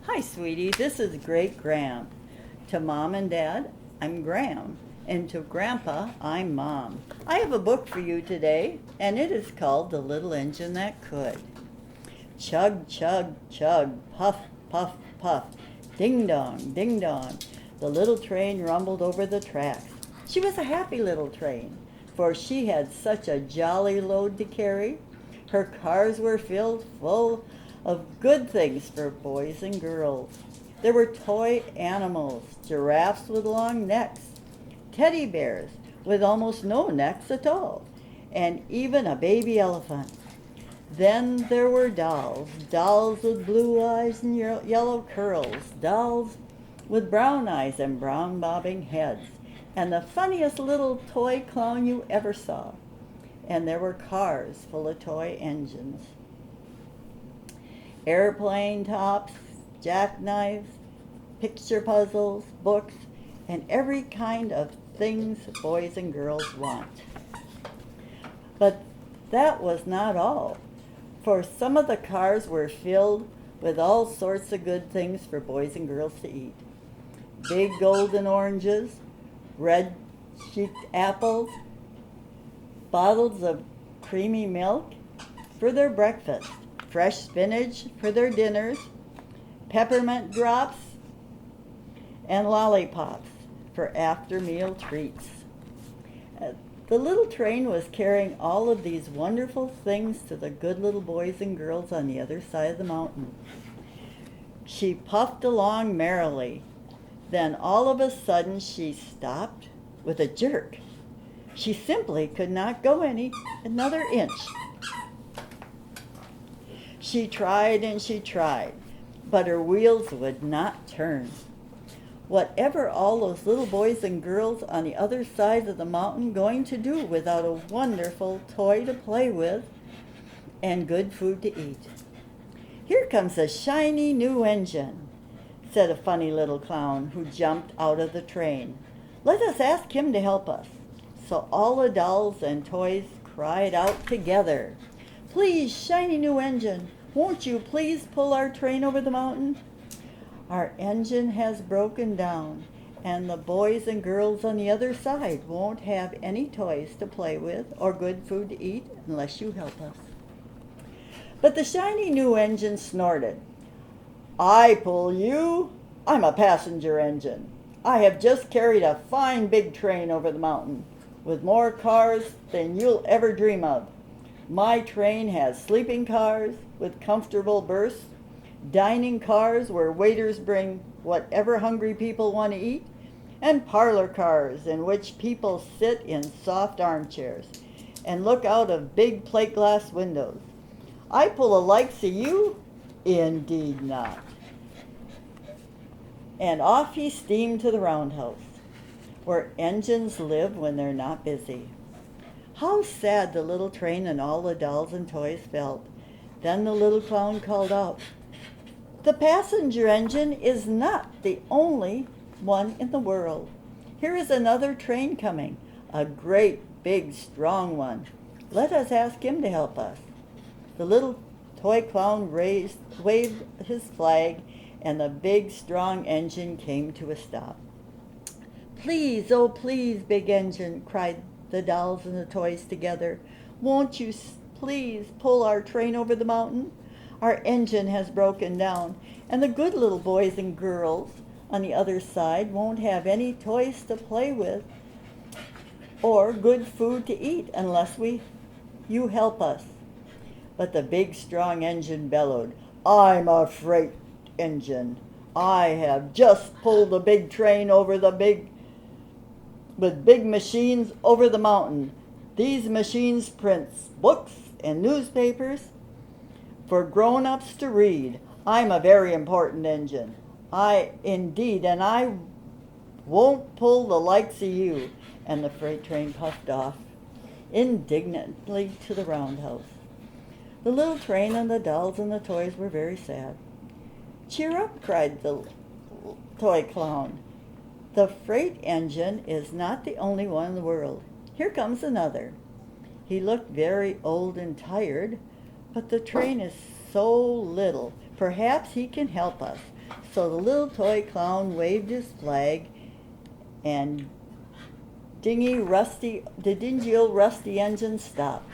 Hi, sweetie. This is Great Graham. To Mom and Dad, I'm Graham. And to Grandpa, I'm Mom. I have a book for you today, and it is called The Little Engine That Could. Chug, chug, chug, puff, puff, puff. Ding dong, ding dong. The little train rumbled over the tracks. She was a happy little train, for she had such a jolly load to carry. Her cars were filled full of good things for boys and girls. There were toy animals, giraffes with long necks, teddy bears with almost no necks at all, and even a baby elephant. Then there were dolls, dolls with blue eyes and yellow curls, dolls with brown eyes and brown bobbing heads, and the funniest little toy clown you ever saw. And there were cars full of toy engines, airplane tops, jackknives, picture puzzles, books, and every kind of things boys and girls want. But that was not all, for some of the cars were filled with all sorts of good things for boys and girls to eat. Big golden oranges, red cheeked apples, bottles of creamy milk for their breakfast, fresh spinach for their dinners, peppermint drops, and lollipops for after-meal treats. The little train was carrying all of these wonderful things to the good little boys and girls on the other side of the mountain. She puffed along merrily. Then all of a sudden she stopped with a jerk. She simply could not go another inch. She tried and she tried, but her wheels would not turn. Whatever all those little boys and girls on the other side of the mountain going to do without a wonderful toy to play with and good food to eat? Here comes a shiny new engine, said a funny little clown who jumped out of the train. Let us ask him to help us. So all the dolls and toys cried out together, Please, shiny new engine, won't you please pull our train over the mountain? Our engine has broken down, and the boys and girls on the other side won't have any toys to play with or good food to eat unless you help us. But the shiny new engine snorted. I pull you? I'm a passenger engine. I have just carried a fine big train over the mountain, with more cars than you'll ever dream of. My train has sleeping cars with comfortable berths, dining cars where waiters bring whatever hungry people want to eat, and parlor cars in which people sit in soft armchairs and look out of big plate glass windows. I pull the likes of you? Indeed not. And off he steamed to the roundhouse, where engines live when they're not busy. How sad the little train and all the dolls and toys felt. Then the little clown called out, The passenger engine is not the only one in the world. Here is another train coming, a great, big, strong one. Let us ask him to help us. The little toy clown waved his flag, and the big, strong engine came to a stop. Please, oh please, big engine, cried the dolls and the toys together. Won't you please pull our train over the mountain? Our engine has broken down, and the good little boys and girls on the other side won't have any toys to play with or good food to eat unless you help us. But the big, strong engine bellowed, I'm a freight engine. I have just pulled the big train with big machines over the mountain. These machines print books and newspapers for grown-ups to read. I'm a very important engine. And I won't pull the likes of you. And the freight train puffed off indignantly to the roundhouse. The little train and the dolls and the toys were very sad. Cheer up, cried the toy clown. The freight engine is not the only one in the world. Here comes another. He looked very old and tired, but the train is so little. Perhaps he can help us. So the little toy clown waved his flag, and the dingy old rusty engine stopped.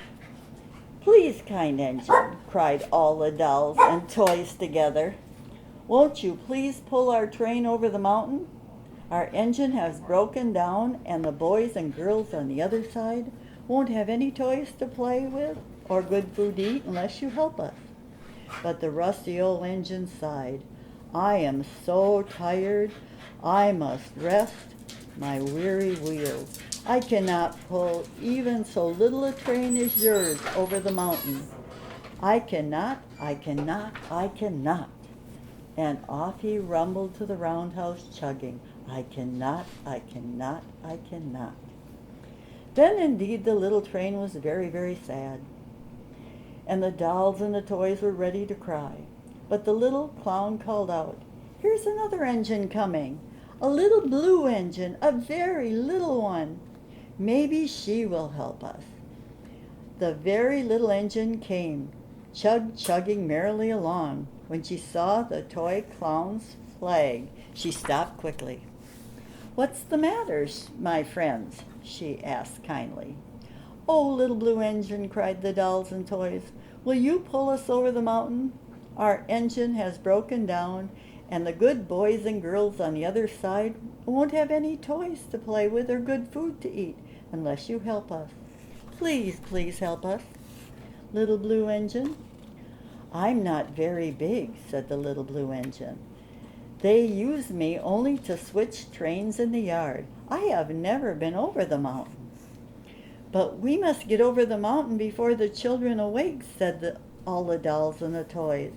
"Please, kind engine," cried all the dolls and toys together, "won't you please pull our train over the mountain? Our engine has broken down, and the boys and girls on the other side won't have any toys to play with or good food to eat unless you help us." But the rusty old engine sighed. "I am so tired, I must rest my weary wheels. I cannot pull even so little a train as yours over the mountain. I cannot, I cannot, I cannot." And off he rumbled to the roundhouse chugging, "I cannot, I cannot, I cannot." Then indeed the little train was very, very sad, and the dolls and the toys were ready to cry. But the little clown called out, "Here's another engine coming, a little blue engine, a very little one. Maybe she will help us." The very little engine came, chugging merrily along. When she saw the toy clown's flag, she stopped quickly. "What's the matter, my friends?" she asked kindly. "Oh, little blue engine," cried the dolls and toys, "will you pull us over the mountain? Our engine has broken down, and the good boys and girls on the other side won't have any toys to play with or good food to eat unless you help us. Please, please help us, little blue engine." "I'm not very big," said the little blue engine. "They use me only to switch trains in the yard. I have never been over the mountain." "But we must get over the mountain before the children awake," said all the dolls and the toys.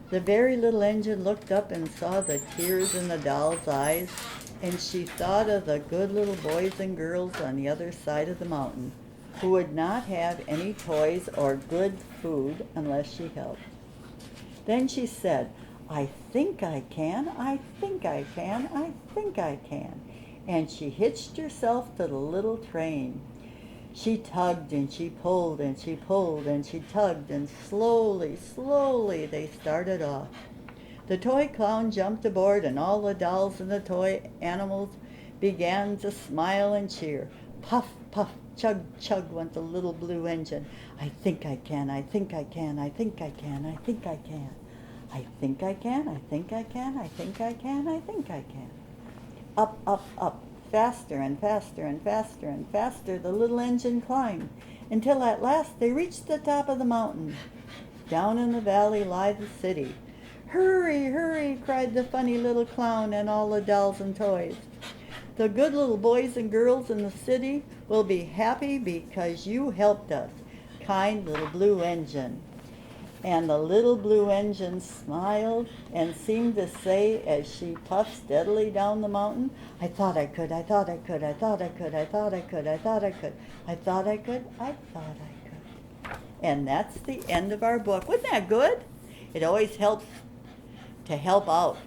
The very little engine looked up and saw the tears in the dolls' eyes, and she thought of the good little boys and girls on the other side of the mountain who would not have any toys or good food unless she helped. Then she said, "I think I can, I think I can, I think I can." And she hitched herself to the little train. She tugged and she pulled and she pulled and she tugged, and slowly, slowly they started off. The toy clown jumped aboard, and all the dolls and the toy animals began to smile and cheer. Puff, puff, chug, chug went the little blue engine. "I think I can, I think I can, I think I can, I think I can. I think I can, I think I can, I think I can, I think I can." Up, up, up. Faster and faster and faster and faster the little engine climbed, until at last they reached the top of the mountain. Down in the valley lay the city. "Hurry, hurry," cried the funny little clown and all the dolls and toys. "The good little boys and girls in the city will be happy because you helped us, kind little blue engine." And the little blue engine smiled and seemed to say, as she puffed steadily down the mountain, "I thought I could, I thought I could, I thought I could, I thought I could, I thought I could, I thought I could, I thought I could." And that's the end of our book. Wasn't that good? It always helps to help out